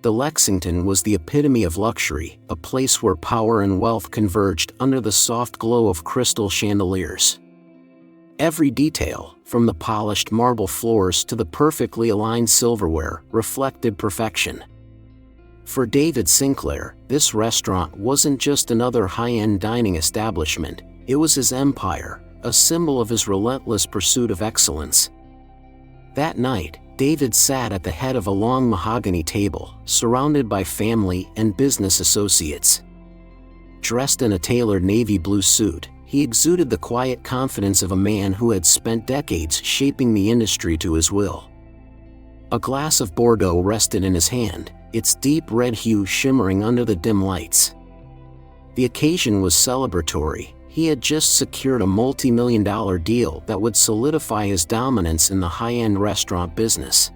The Lexington was the epitome of luxury, a place where power and wealth converged under the soft glow of crystal chandeliers. Every detail, from the polished marble floors to the perfectly aligned silverware, reflected perfection. For David Sinclair, this restaurant wasn't just another high-end dining establishment, it was his empire, a symbol of his relentless pursuit of excellence. That night, David sat at the head of a long mahogany table, surrounded by family and business associates. Dressed in a tailored navy blue suit, he exuded the quiet confidence of a man who had spent decades shaping the industry to his will. A glass of Bordeaux rested in his hand, its deep red hue shimmering under the dim lights. The occasion was celebratory. He had just secured a multi-million-dollar deal that would solidify his dominance in the high-end restaurant business.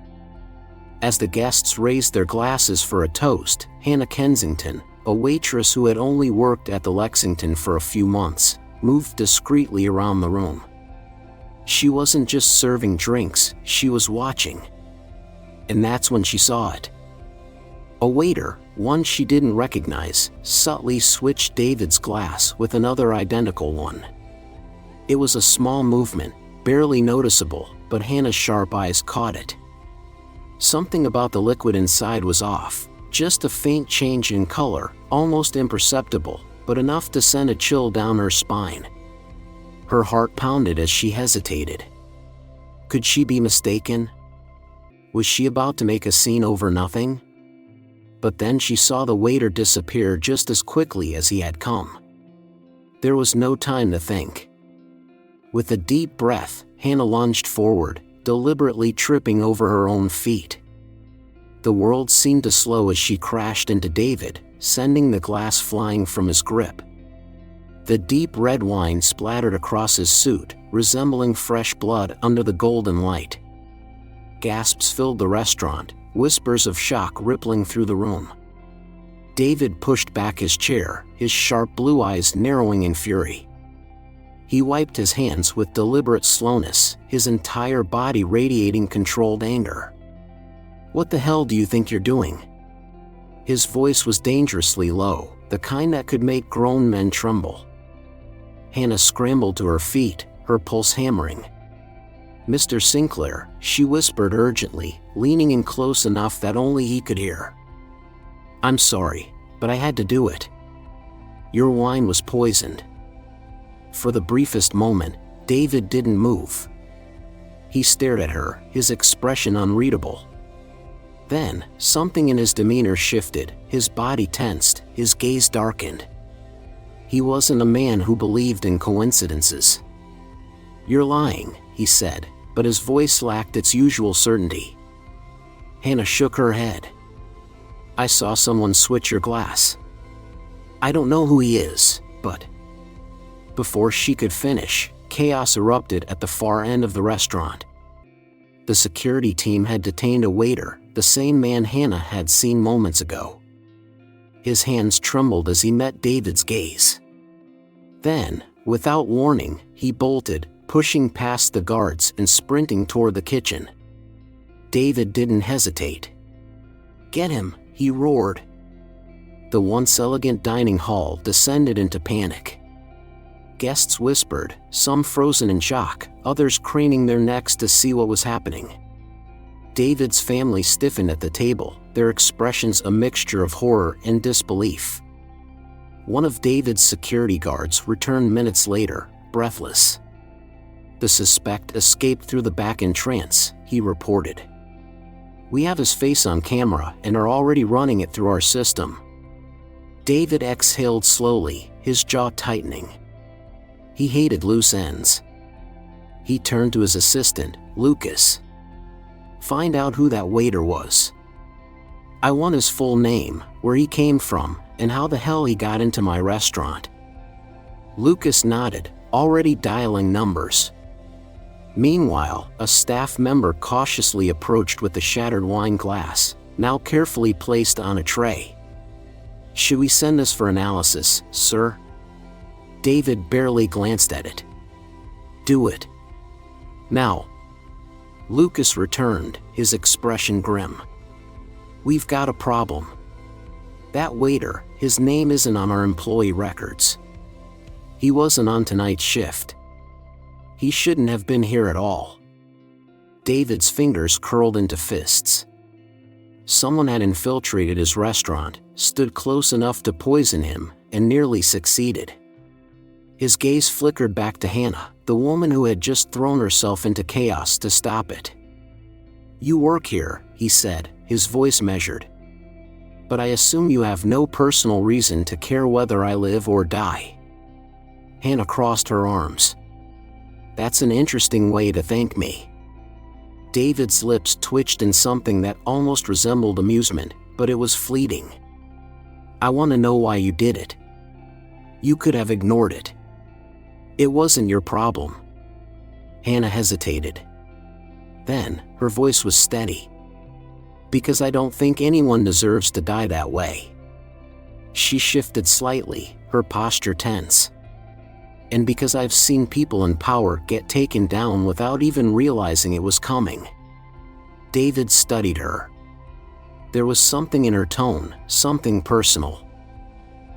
As the guests raised their glasses for a toast, Hannah Kensington, a waitress who had only worked at the Lexington for a few months, moved discreetly around the room. She wasn't just serving drinks, she was watching. And that's when she saw it. A waiter, one she didn't recognize, subtly switched David's glass with another identical one. It was a small movement, barely noticeable, but Hannah's sharp eyes caught it. Something about the liquid inside was off, just a faint change in color, almost imperceptible, but enough to send a chill down her spine. Her heart pounded as she hesitated. Could she be mistaken? Was she about to make a scene over nothing? But then she saw the waiter disappear just as quickly as he had come. There was no time to think. With a deep breath, Hannah lunged forward, deliberately tripping over her own feet. The world seemed to slow as she crashed into David, sending the glass flying from his grip. The deep red wine splattered across his suit, resembling fresh blood under the golden light. Gasps filled the restaurant, whispers of shock rippling through the room. David pushed back his chair, his sharp blue eyes narrowing in fury. He wiped his hands with deliberate slowness, his entire body radiating controlled anger. "What the hell do you think you're doing?" His voice was dangerously low, the kind that could make grown men tremble. Hannah scrambled to her feet, her pulse hammering. "Mr. Sinclair," she whispered urgently, leaning in close enough that only he could hear. "I'm sorry, but I had to do it. Your wine was poisoned." For the briefest moment, David didn't move. He stared at her, his expression unreadable. Then, something in his demeanor shifted, his body tensed, his gaze darkened. He wasn't a man who believed in coincidences. "You're lying," he said, but his voice lacked its usual certainty. Hannah shook her head. "I saw someone switch your glass. I don't know who he is, but..." Before she could finish, chaos erupted at the far end of the restaurant. The security team had detained a waiter, the same man Hannah had seen moments ago. His hands trembled as he met David's gaze. Then, without warning, he bolted, pushing past the guards and sprinting toward the kitchen. David didn't hesitate. "Get him!" he roared. The once elegant dining hall descended into panic. Guests whispered, some frozen in shock, others craning their necks to see what was happening. David's family stiffened at the table, their expressions a mixture of horror and disbelief. One of David's security guards returned minutes later, breathless. "The suspect escaped through the back entrance," he reported. "We have his face on camera and are already running it through our system." David exhaled slowly, his jaw tightening. He hated loose ends. He turned to his assistant, Lucas. "Find out who that waiter was. I want his full name, where he came from, and how the hell he got into my restaurant." Lucas nodded, already dialing numbers. Meanwhile, a staff member cautiously approached with the shattered wine glass, now carefully placed on a tray. "Should we send this for analysis, sir?" David barely glanced at it. "Do it. Now." Lucas returned, his expression grim. We've got a problem. That waiter, his name isn't on our employee records. He wasn't on tonight's shift. He shouldn't have been here at all." David's fingers curled into fists. Someone had infiltrated his restaurant, stood close enough to poison him, and nearly succeeded. His gaze flickered back to Hannah, the woman who had just thrown herself into chaos to stop it. "You work here," he said, his voice measured. "But I assume you have no personal reason to care whether I live or die." Hannah crossed her arms. "That's an interesting way to thank me." David's lips twitched in something that almost resembled amusement, but it was fleeting. "I want to know why you did it. You could have ignored it. It wasn't your problem." Hannah hesitated. Then, her voice was steady. "Because I don't think anyone deserves to die that way." She shifted slightly, her posture tense. "And because I've seen people in power get taken down without even realizing it was coming." David studied her. There was something in her tone, something personal.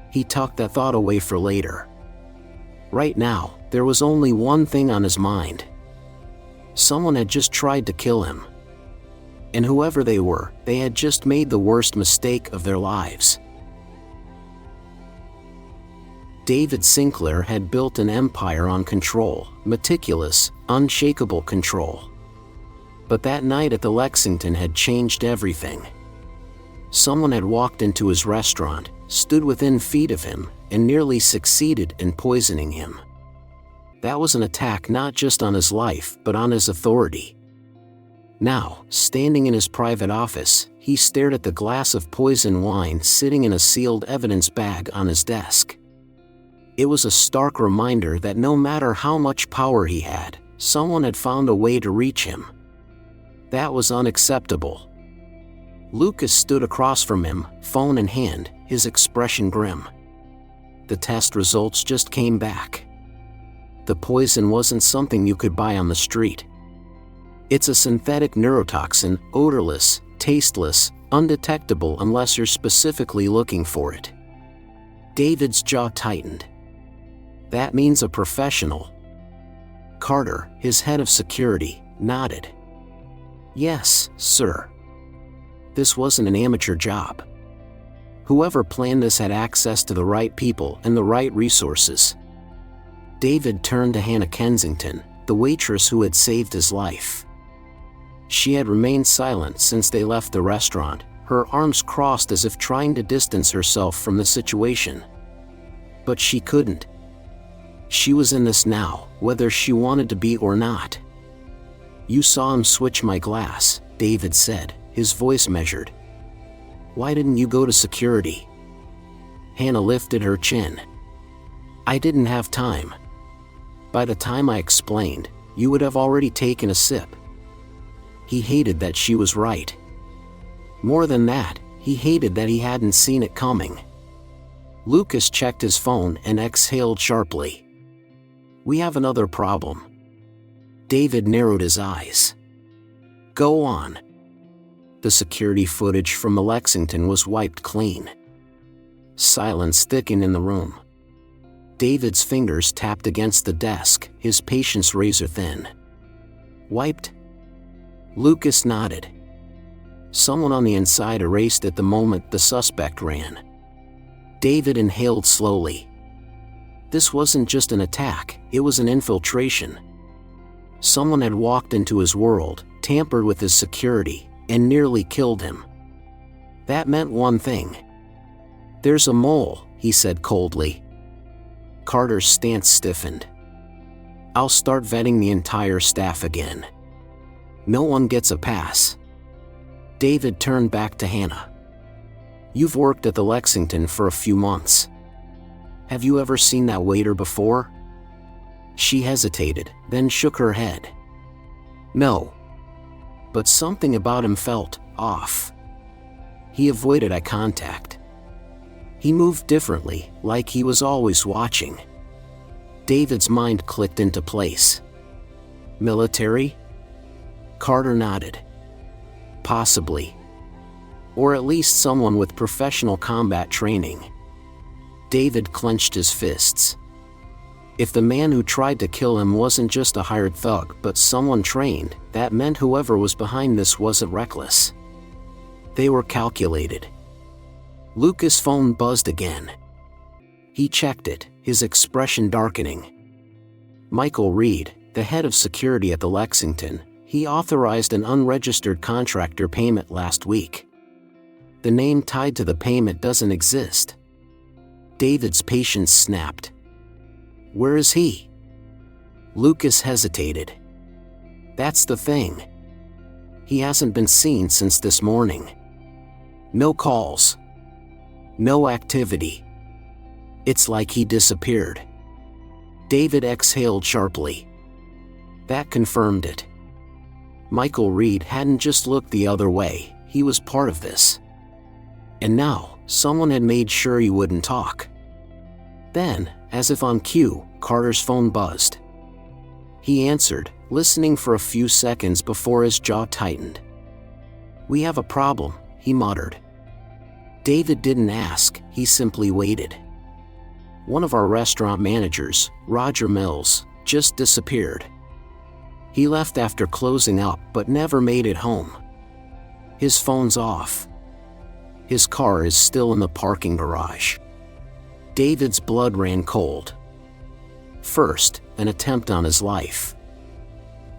He tucked that thought away for later. Right now, there was only one thing on his mind. Someone had just tried to kill him. And whoever they were, they had just made the worst mistake of their lives. David Sinclair had built an empire on control, meticulous, unshakable control. But that night at the Lexington had changed everything. Someone had walked into his restaurant, stood within feet of him, and nearly succeeded in poisoning him. That was an attack not just on his life, but on his authority. Now, standing in his private office, he stared at the glass of poison wine sitting in a sealed evidence bag on his desk. It was a stark reminder that no matter how much power he had, someone had found a way to reach him. That was unacceptable. Lucas stood across from him, phone in hand, his expression grim. The test results just came back. The poison wasn't something you could buy on the street. It's a synthetic neurotoxin, odorless, tasteless, undetectable unless you're specifically looking for it. David's jaw tightened. That means a professional. Carter, his head of security, nodded. "Yes, sir. This wasn't an amateur job. Whoever planned this had access to the right people and the right resources." David turned to Hannah Kensington, the waitress who had saved his life. She had remained silent since they left the restaurant, her arms crossed as if trying to distance herself from the situation. But she couldn't. She was in this now, whether she wanted to be or not. "You saw him switch my glass," David said, his voice measured. "Why didn't you go to security?" Hannah lifted her chin. "I didn't have time. By the time I explained, you would have already taken a sip." He hated that she was right. More than that, he hated that he hadn't seen it coming. Lucas checked his phone and exhaled sharply. "We have another problem." David narrowed his eyes. "Go on." The security footage from the Lexington was wiped clean. Silence thickened in the room. David's fingers tapped against the desk, his patience razor thin. "Wiped?" Lucas nodded. Someone on the inside erased it the moment the suspect ran. David inhaled slowly. This wasn't just an attack, it was an infiltration. Someone had walked into his world, tampered with his security, and nearly killed him. That meant one thing. "There's a mole," he said coldly. Carter's stance stiffened. "I'll start vetting the entire staff again. No one gets a pass." David turned back to Hannah. "You've worked at the Lexington for a few months. Have you ever seen that waiter before?" She hesitated, then shook her head. "No. But something about him felt off. He avoided eye contact. He moved differently, like he was always watching." David's mind clicked into place. "Military?" Carter nodded. "Possibly. Or at least someone with professional combat training. David clenched his fists. If the man who tried to kill him wasn't just a hired thug but someone trained, that meant whoever was behind this wasn't reckless. They were calculated. Lucas' phone buzzed again. He checked it, his expression darkening. Michael Reed, the head of security at the Lexington, he authorized an unregistered contractor payment last week. The name tied to the payment doesn't exist. David's patience snapped. Where is he? Lucas hesitated. That's the thing. He hasn't been seen since this morning. No calls. No activity. It's like he disappeared. David exhaled sharply. That confirmed it. Michael Reed hadn't just looked the other way, he was part of this. And now, someone had made sure he wouldn't talk. Then, as if on cue, Carter's phone buzzed. He answered, listening for a few seconds before his jaw tightened. "We have a problem," he muttered. David didn't ask, he simply waited. One of our restaurant managers, Roger Mills, just disappeared. He left after closing up but never made it home. His phone's off. His car is still in the parking garage. David's blood ran cold. First, an attempt on his life.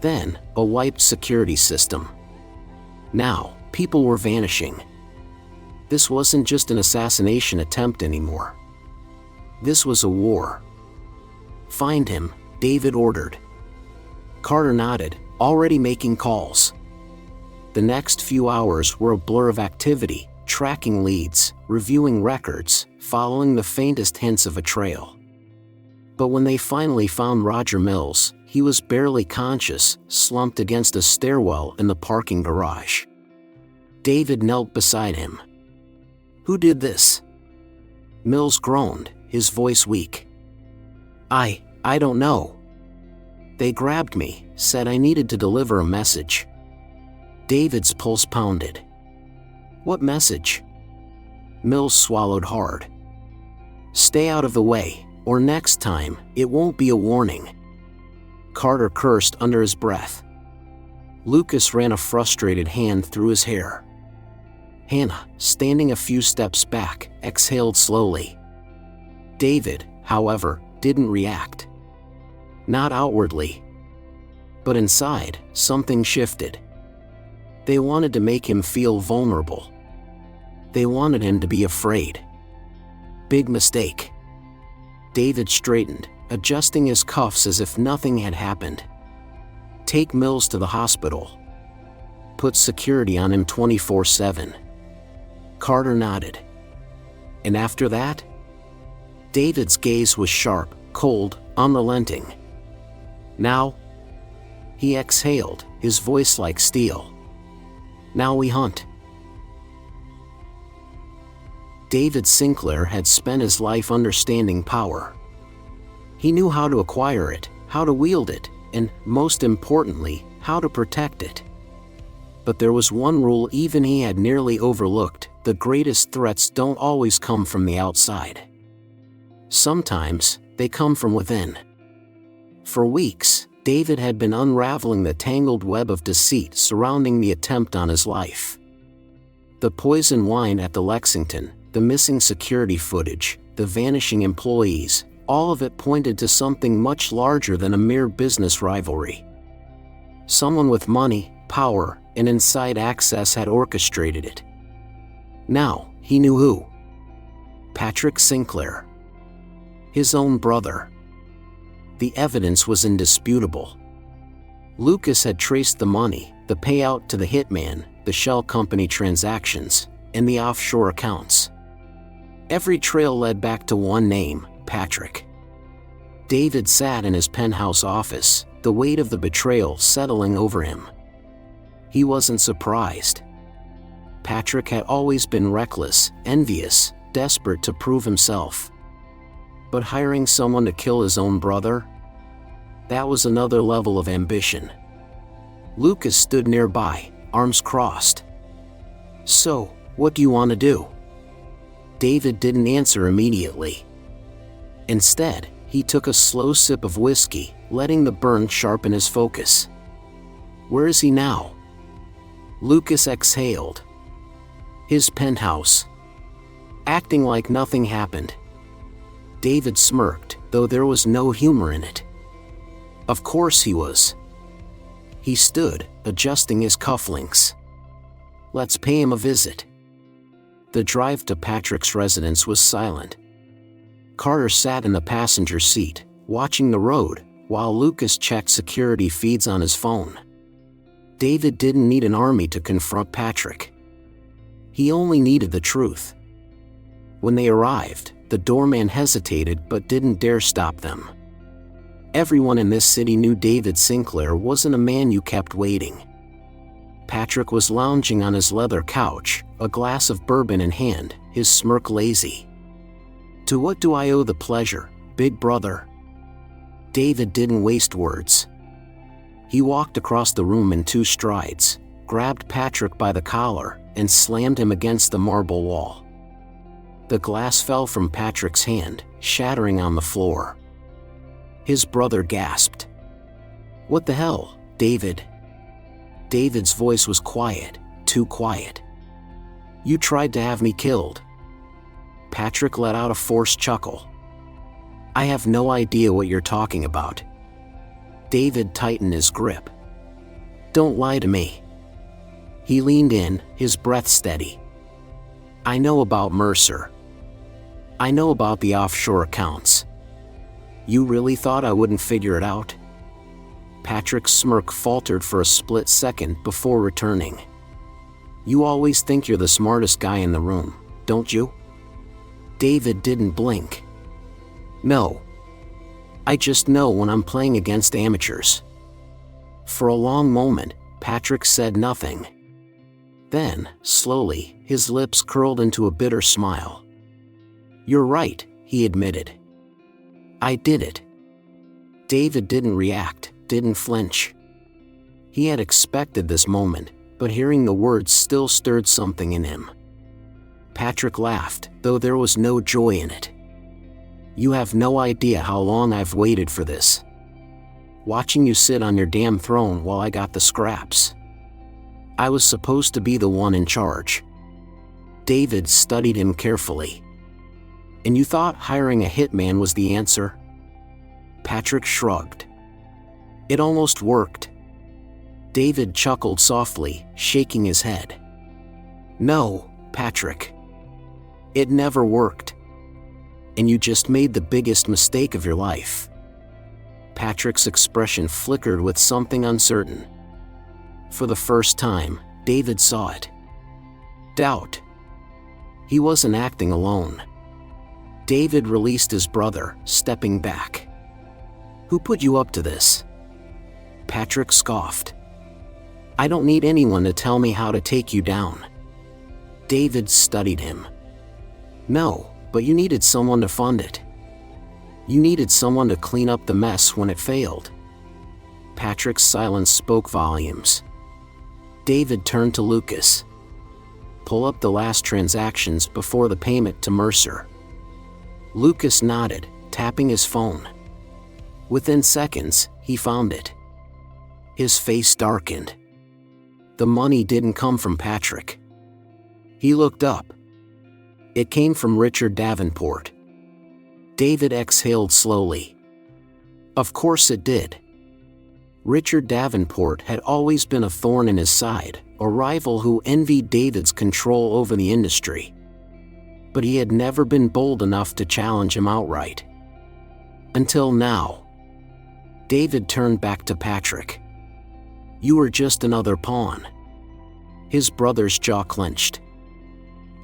Then, a wiped security system. Now, people were vanishing. This wasn't just an assassination attempt anymore. This was a war. "Find him," David ordered. Carter nodded, already making calls. The next few hours were a blur of activity, tracking leads, reviewing records, following the faintest hints of a trail. But when they finally found Roger Mills, he was barely conscious, slumped against a stairwell in the parking garage. David knelt beside him. "Who did this?" Mills groaned, his voice weak. I don't know. They grabbed me, said I needed to deliver a message." David's pulse pounded. "What message?" Mills swallowed hard. "Stay out of the way, or next time, it won't be a warning." Carter cursed under his breath. Lucas ran a frustrated hand through his hair. Hannah, standing a few steps back, exhaled slowly. David, however, didn't react. Not outwardly. But inside, something shifted. They wanted to make him feel vulnerable. They wanted him to be afraid. Big mistake. David straightened, adjusting his cuffs as if nothing had happened. "Take Mills to the hospital. Put security on him 24/7. Carter nodded. "And after that?" David's gaze was sharp, cold, unrelenting. "Now?" He exhaled, his voice like steel. "Now we hunt." David Sinclair had spent his life understanding power. He knew how to acquire it, how to wield it, and, most importantly, how to protect it. But there was one rule even he had nearly overlooked: the greatest threats don't always come from the outside. Sometimes, they come from within. For weeks, David had been unraveling the tangled web of deceit surrounding the attempt on his life. The poison wine at the Lexington, the missing security footage, the vanishing employees, all of it pointed to something much larger than a mere business rivalry. Someone with money, power, and inside access had orchestrated it. Now, he knew who. Patrick Sinclair. His own brother. The evidence was indisputable. Lucas had traced the money, the payout to the hitman, the shell company transactions, and the offshore accounts. Every trail led back to one name: Patrick. David sat in his penthouse office, the weight of the betrayal settling over him. He wasn't surprised. Patrick had always been reckless, envious, desperate to prove himself. But hiring someone to kill his own brother? That was another level of ambition. Lucas stood nearby, arms crossed. "So, What do you want to do?" David didn't answer immediately. Instead, he took a slow sip of whiskey, letting the burn sharpen his focus. "Where is he now?" Lucas exhaled. "His penthouse." Acting like nothing happened. David smirked, though there was no humor in it. Of course he was. He stood, adjusting his cufflinks. "Let's pay him a visit." The drive to Patrick's residence was silent. Carter sat in the passenger seat, watching the road, while Lucas checked security feeds on his phone. David didn't need an army to confront Patrick. He only needed the truth. When they arrived, the doorman hesitated but didn't dare stop them. Everyone in this city knew David Sinclair wasn't a man you kept waiting. Patrick was lounging on his leather couch, a glass of bourbon in hand, his smirk lazy. "To what do I owe the pleasure, big brother?" David didn't waste words. He walked across the room in 2 strides, grabbed Patrick by the collar, and slammed him against the marble wall. The glass fell from Patrick's hand, shattering on the floor. His brother gasped. "What the hell, David?" David's voice was quiet, too quiet. "You tried to have me killed." Patrick let out a forced chuckle. "I have no idea what you're talking about." David tightened his grip. "Don't lie to me." He leaned in, his breath steady. "I know about Mercer. I know about the offshore accounts. You really thought I wouldn't figure it out?" Patrick's smirk faltered for a split second before returning. "You always think you're the smartest guy in the room, don't you?" David didn't blink. "No. I just know when I'm playing against amateurs." For a long moment, Patrick said nothing. Then, slowly, his lips curled into a bitter smile. "You're right," he admitted. "I did it." David didn't react, didn't flinch. He had expected this moment, but hearing the words still stirred something in him. Patrick laughed, though there was no joy in it. "You have no idea how long I've waited for this. Watching you sit on your damn throne while I got the scraps. I was supposed to be the one in charge." David studied him carefully. "And you thought hiring a hitman was the answer?" Patrick shrugged. "It almost worked." David chuckled softly, shaking his head. "No, Patrick. It never worked. And you just made the biggest mistake of your life." Patrick's expression flickered with something uncertain. For the first time, David saw it. Doubt. He wasn't acting alone. David released his brother, stepping back. "Who put you up to this?" Patrick scoffed. "I don't need anyone to tell me how to take you down." David studied him. "No, but you needed someone to fund it. You needed someone to clean up the mess when it failed." Patrick's silence spoke volumes. David turned to Lucas. "Pull up the last transactions before the payment to Mercer." Lucas nodded, tapping his phone. Within seconds, he found it. His face darkened. The money didn't come from Patrick. He looked up. It came from Richard Davenport. David exhaled slowly. Of course it did. Richard Davenport had always been a thorn in his side, a rival who envied David's control over the industry. But he had never been bold enough to challenge him outright. Until now. David turned back to Patrick. "You were just another pawn." His brother's jaw clenched.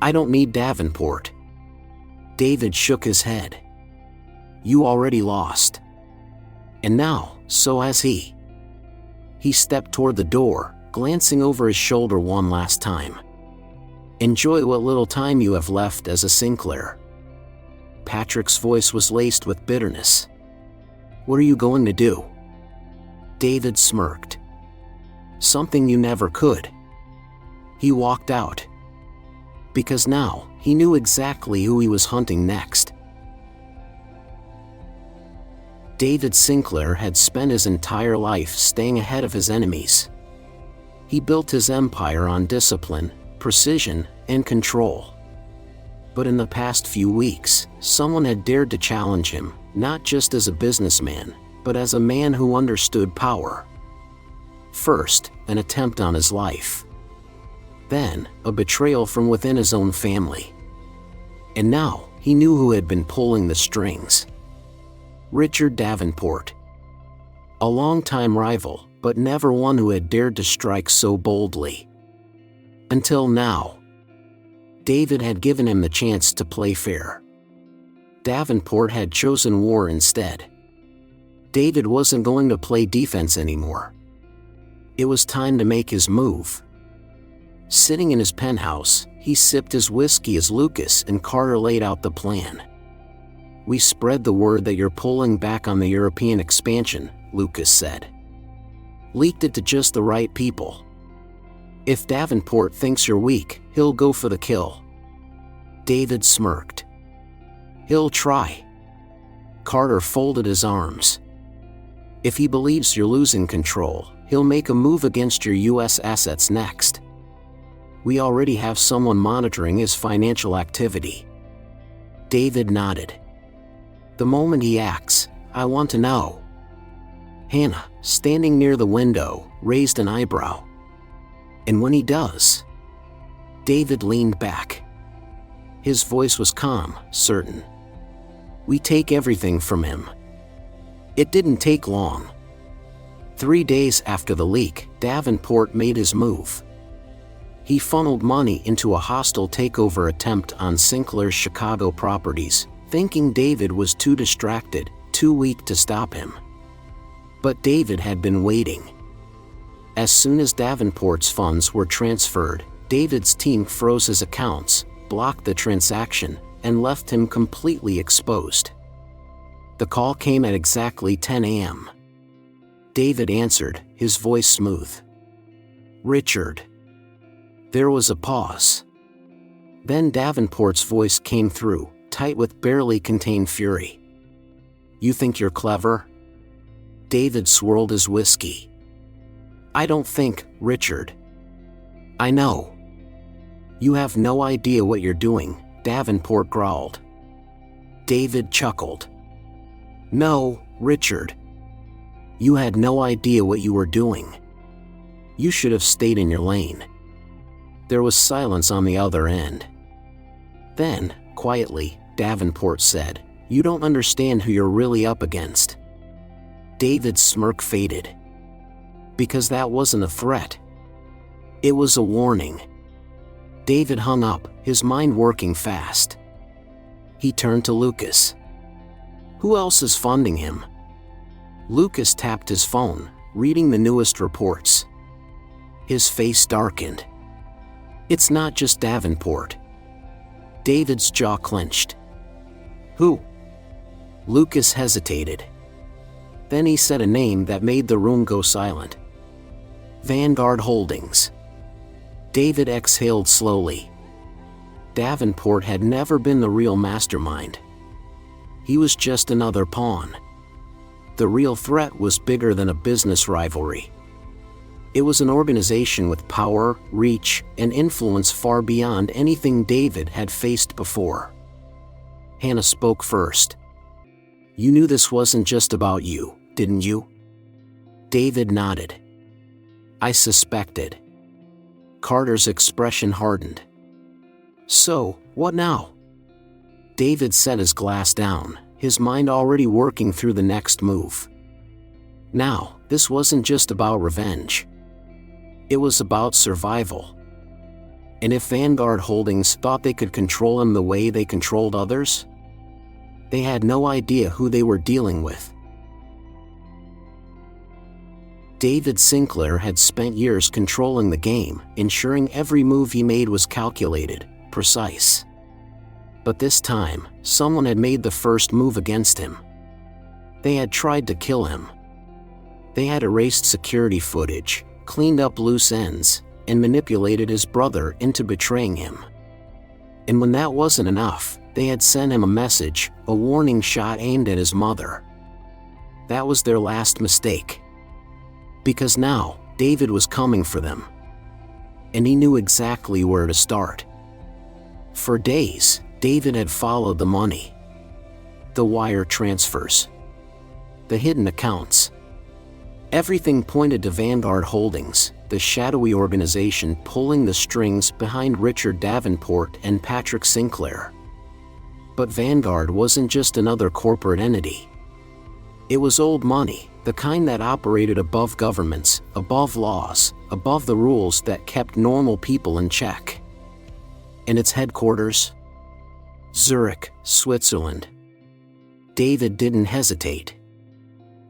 "I don't need Davenport." David shook his head. "You already lost. And now, so has he." He stepped toward the door, glancing over his shoulder one last time. "Enjoy what little time you have left as a Sinclair." Patrick's voice was laced with bitterness. "What are you going to do?" David smirked. "Something you never could." He walked out. Because now, he knew exactly who he was hunting next. David Sinclair had spent his entire life staying ahead of his enemies. He built his empire on discipline, precision, and control. But in the past few weeks, someone had dared to challenge him, not just as a businessman, but as a man who understood power. First, an attempt on his life. Then, a betrayal from within his own family. And now, he knew who had been pulling the strings. Richard Davenport. A longtime rival, but never one who had dared to strike so boldly. Until now. David had given him the chance to play fair. Davenport had chosen war instead. David wasn't going to play defense anymore. It was time to make his move. Sitting in his penthouse, he sipped his whiskey as Lucas and Carter laid out the plan. "We spread the word that you're pulling back on the European expansion," Lucas said. "Leaked it to just the right people. If Davenport thinks you're weak, he'll go for the kill." David smirked. "He'll try." Carter folded his arms. "If he believes you're losing control, he'll make a move against your US assets next. We already have someone monitoring his financial activity." David nodded. "The moment he acts, I want to know." Hannah, standing near the window, raised an eyebrow. "And when he does?" David leaned back. His voice was calm, certain. "We take everything from him." It didn't take long. 3 days after the leak, Davenport made his move. He funneled money into a hostile takeover attempt on Sinclair's Chicago properties, thinking David was too distracted, too weak to stop him. But David had been waiting. As soon as Davenport's funds were transferred, David's team froze his accounts, blocked the transaction, and left him completely exposed. The call came at exactly 10 a.m. David answered, his voice smooth. "Richard." There was a pause. Then Davenport's voice came through, tight with barely contained fury. "You think you're clever?" David swirled his whiskey. "I don't think, Richard. I know." "You have no idea what you're doing," Davenport growled. David chuckled. "No, Richard. You had no idea what you were doing. You should have stayed in your lane." There was silence on the other end. Then, quietly, Davenport said, "You don't understand who you're really up against." David's smirk faded. Because that wasn't a threat. It was a warning. David hung up, his mind working fast. He turned to Lucas. "Who else is funding him?" Lucas tapped his phone, reading the newest reports. His face darkened. "It's not just Davenport." David's jaw clenched. "Who?" Lucas hesitated. Then he said a name that made the room go silent. "Vanguard Holdings." David exhaled slowly. Davenport had never been the real mastermind. He was just another pawn. The real threat was bigger than a business rivalry. It was an organization with power, reach, and influence far beyond anything David had faced before. Hannah spoke first. "You knew this wasn't just about you, didn't you?" David nodded. "I suspected." Carter's expression hardened. "So, what now?" David set his glass down, his mind already working through the next move. Now, this wasn't just about revenge. It was about survival. And if Vanguard Holdings thought they could control him the way they controlled others, they had no idea who they were dealing with. David Sinclair had spent years controlling the game, ensuring every move he made was calculated, precise. But this time, someone had made the first move against him. They had tried to kill him. They had erased security footage, cleaned up loose ends, and manipulated his brother into betraying him. And when that wasn't enough, they had sent him a message, a warning shot aimed at his mother. That was their last mistake. Because now, David was coming for them. And he knew exactly where to start. For days, David had followed the money. The wire transfers. The hidden accounts. Everything pointed to Vanguard Holdings, the shadowy organization pulling the strings behind Richard Davenport and Patrick Sinclair. But Vanguard wasn't just another corporate entity. It was old money, the kind that operated above governments, above laws, above the rules that kept normal people in check. And its headquarters? Zurich, Switzerland. David didn't hesitate.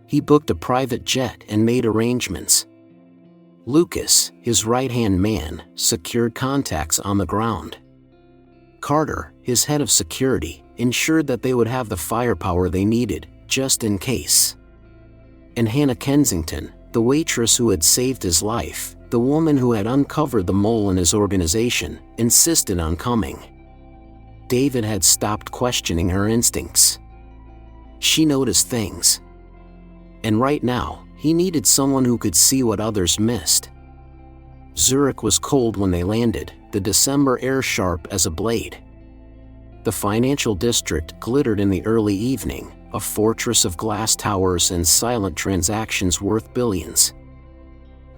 He booked a private jet and made arrangements. Lucas, his right-hand man, secured contacts on the ground. Carter, his head of security, ensured that they would have the firepower they needed, just in case. And Hannah Kensington, the waitress who had saved his life, the woman who had uncovered the mole in his organization, insisted on coming. David had stopped questioning her instincts. She noticed things. And right now, he needed someone who could see what others missed. Zurich was cold when they landed, the December air sharp as a blade. The financial district glittered in the early evening, a fortress of glass towers and silent transactions worth billions.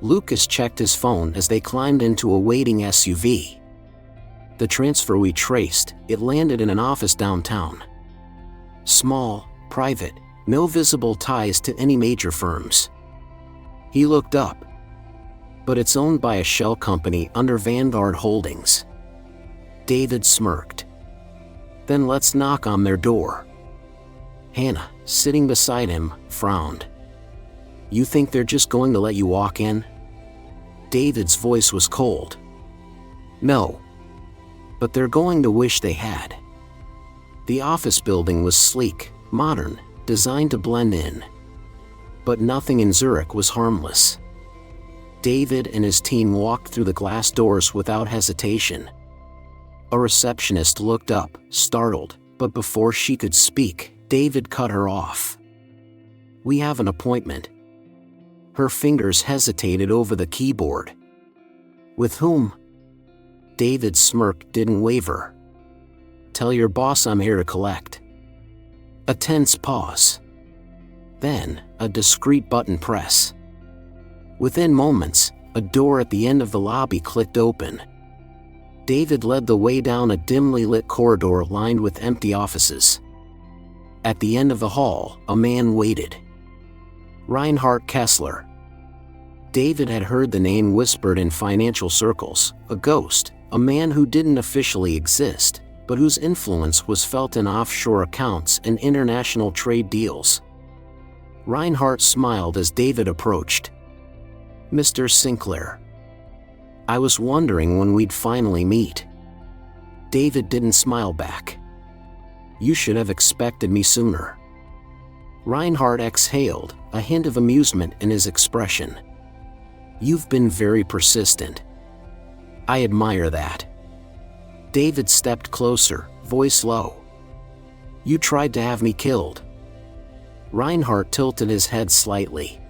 Lucas checked his phone as they climbed into a waiting SUV. The transfer we traced, it landed in an office downtown. Small, private, no visible ties to any major firms. He looked up. But it's owned by a shell company under Vanguard Holdings. David smirked. Then let's knock on their door. Hannah, sitting beside him, frowned. You think they're just going to let you walk in? David's voice was cold. No. But they're going to wish they had. The office building was sleek, modern, designed to blend in. But nothing in Zurich was harmless. David and his team walked through the glass doors without hesitation. A receptionist looked up, startled, but before she could speak, David cut her off. We have an appointment. Her fingers hesitated over the keyboard. With whom? David's smirk didn't waver. Tell your boss I'm here to collect. A tense pause. Then, a discreet button press. Within moments, a door at the end of the lobby clicked open. David led the way down a dimly lit corridor lined with empty offices. At the end of the hall, a man waited. Reinhard Kessler. David had heard the name whispered in financial circles, a ghost, a man who didn't officially exist, but whose influence was felt in offshore accounts and international trade deals. Reinhard smiled as David approached. Mr. Sinclair. I was wondering when we'd finally meet. David didn't smile back. You should have expected me sooner. Reinhard exhaled, a hint of amusement in his expression. You've been very persistent. I admire that. David stepped closer, voice low. You tried to have me killed. Reinhard tilted his head slightly.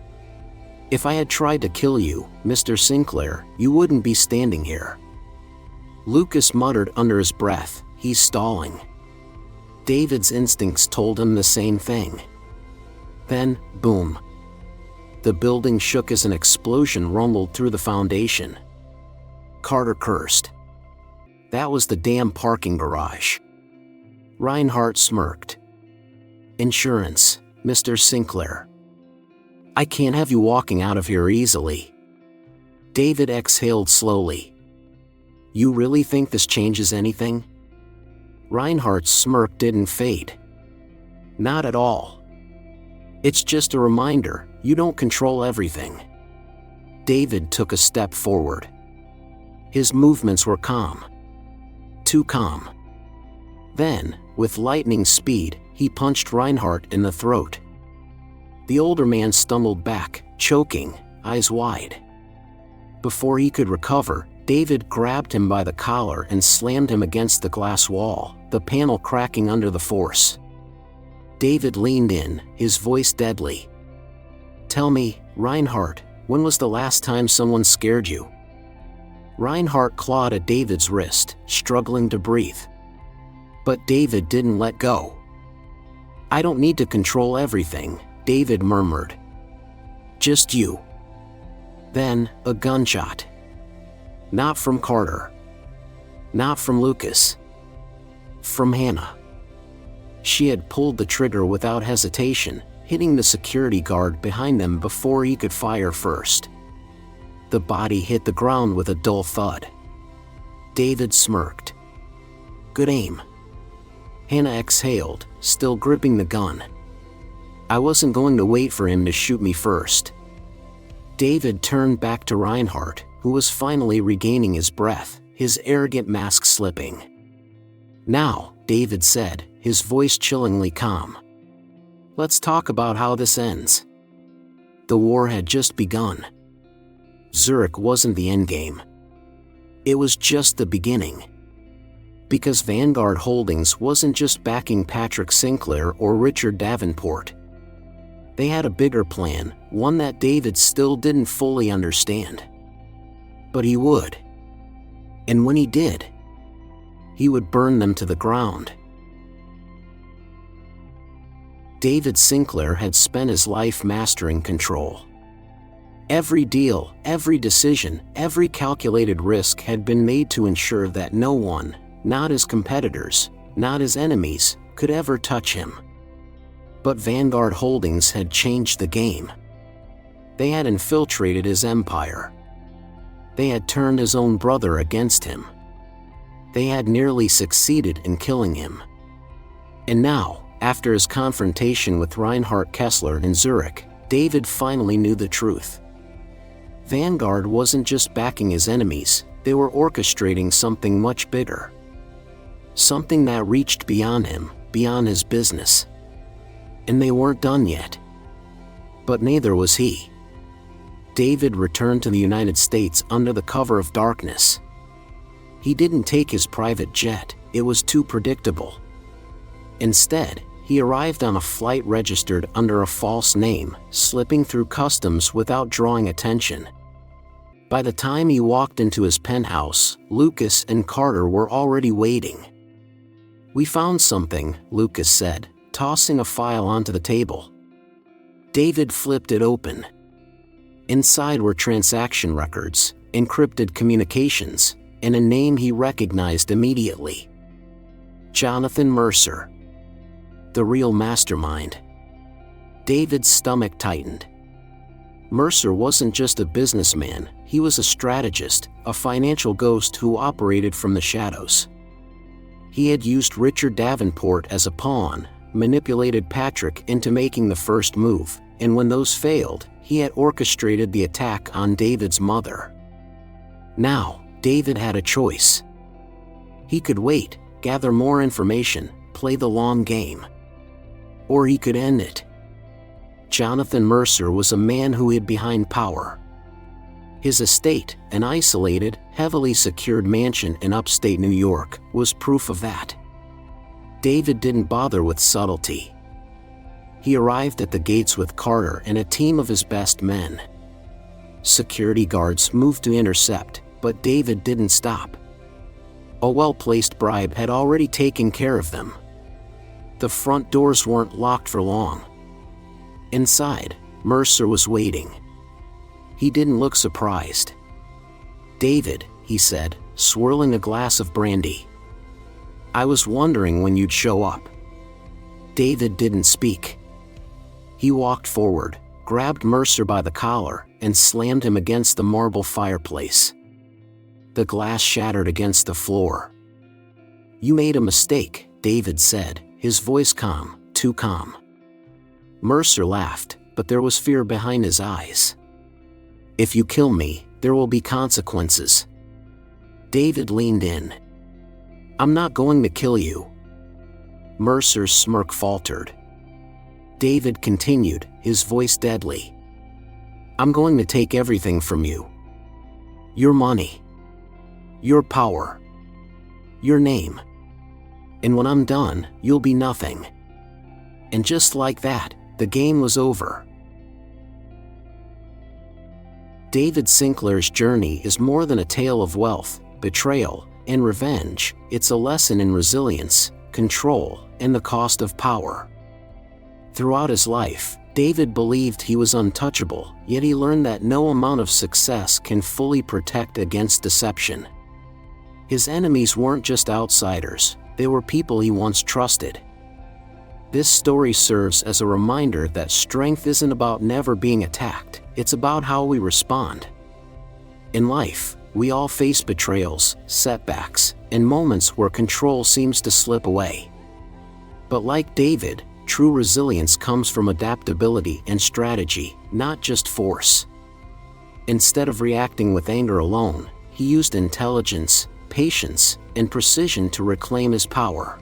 If I had tried to kill you, Mr. Sinclair, you wouldn't be standing here. Lucas muttered under his breath, he's stalling. David's instincts told him the same thing. Then, boom. The building shook as an explosion rumbled through the foundation. Carter cursed. That was the damn parking garage. Reinhard smirked. Insurance, Mr. Sinclair. I can't have you walking out of here easily. David exhaled slowly. You really think this changes anything? Reinhard's smirk didn't fade. Not at all. It's just a reminder, you don't control everything. David took a step forward. His movements were calm. Too calm. Then, with lightning speed, he punched Reinhard in the throat. The older man stumbled back, choking, eyes wide. Before he could recover, David grabbed him by the collar and slammed him against the glass wall, the panel cracking under the force. David leaned in, his voice deadly. "Tell me, Reinhardt, when was the last time someone scared you?" Reinhardt clawed at David's wrist, struggling to breathe. But David didn't let go. "I don't need to control everything," David murmured. "Just you." Then, a gunshot. Not from Carter. Not from Lucas. From Hannah. She had pulled the trigger without hesitation, hitting the security guard behind them before he could fire first. The body hit the ground with a dull thud. David smirked. "Good aim." Hannah exhaled, still gripping the gun. "I wasn't going to wait for him to shoot me first." David turned back to Reinhardt, who was finally regaining his breath, his arrogant mask slipping. "Now," David said, his voice chillingly calm. "Let's talk about how this ends." The war had just begun. Zurich wasn't the endgame. It was just the beginning. Because Vanguard Holdings wasn't just backing Patrick Sinclair or Richard Davenport. They had a bigger plan, one that David still didn't fully understand. But he would. And when he did, he would burn them to the ground. David Sinclair had spent his life mastering control. Every deal, every decision, every calculated risk had been made to ensure that no one, not his competitors, not his enemies, could ever touch him. But Vanguard Holdings had changed the game. They had infiltrated his empire. They had turned his own brother against him. They had nearly succeeded in killing him. And now, after his confrontation with Reinhard Kessler in Zurich, David finally knew the truth. Vanguard wasn't just backing his enemies, they were orchestrating something much bigger. Something that reached beyond him, beyond his business. And they weren't done yet. But neither was he. David returned to the United States under the cover of darkness. He didn't take his private jet, it was too predictable. Instead, he arrived on a flight registered under a false name, slipping through customs without drawing attention. By the time he walked into his penthouse, Lucas and Carter were already waiting. "We found something," Lucas said, tossing a file onto the table. David flipped it open. Inside were transaction records, encrypted communications, and a name he recognized immediately. Jonathan Mercer. The real mastermind. David's stomach tightened. Mercer wasn't just a businessman, he was a strategist, a financial ghost who operated from the shadows. He had used Richard Davenport as a pawn, manipulated Patrick into making the first move, and when those failed, he had orchestrated the attack on David's mother. Now, David had a choice. He could wait, gather more information, play the long game. Or he could end it. Jonathan Mercer was a man who hid behind power. His estate, an isolated, heavily secured mansion in upstate New York, was proof of that. David didn't bother with subtlety. He arrived at the gates with Carter and a team of his best men. Security guards moved to intercept, but David didn't stop. A well-placed bribe had already taken care of them. The front doors weren't locked for long. Inside, Mercer was waiting. He didn't look surprised. "David," he said, swirling a glass of brandy. "I was wondering when you'd show up." David didn't speak. He walked forward, grabbed Mercer by the collar, and slammed him against the marble fireplace. The glass shattered against the floor. "You made a mistake," David said, his voice calm, too calm. Mercer laughed, but there was fear behind his eyes. "If you kill me, there will be consequences." David leaned in. "I'm not going to kill you." Mercer's smirk faltered. David continued, his voice deadly. "I'm going to take everything from you. Your money. your power, your name. And when I'm done, you'll be nothing." And just like that, the game was over. David Sinclair's journey is more than a tale of wealth, betrayal, and revenge. It's a lesson in resilience, control, and the cost of power. Throughout his life, David believed he was untouchable, yet he learned that no amount of success can fully protect against deception. His enemies weren't just outsiders, they were people he once trusted. This story serves as a reminder that strength isn't about never being attacked, it's about how we respond. In life, we all face betrayals, setbacks, and moments where control seems to slip away. But like David, true resilience comes from adaptability and strategy, not just force. Instead of reacting with anger alone, he used intelligence, patience, and precision to reclaim his power.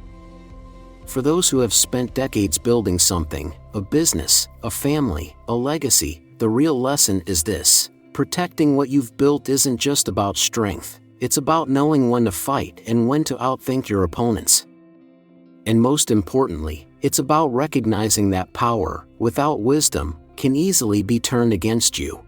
For those who have spent decades building something, a business, a family, a legacy, the real lesson is this: protecting what you've built isn't just about strength, it's about knowing when to fight and when to outthink your opponents. And most importantly, it's about recognizing that power, without wisdom, can easily be turned against you.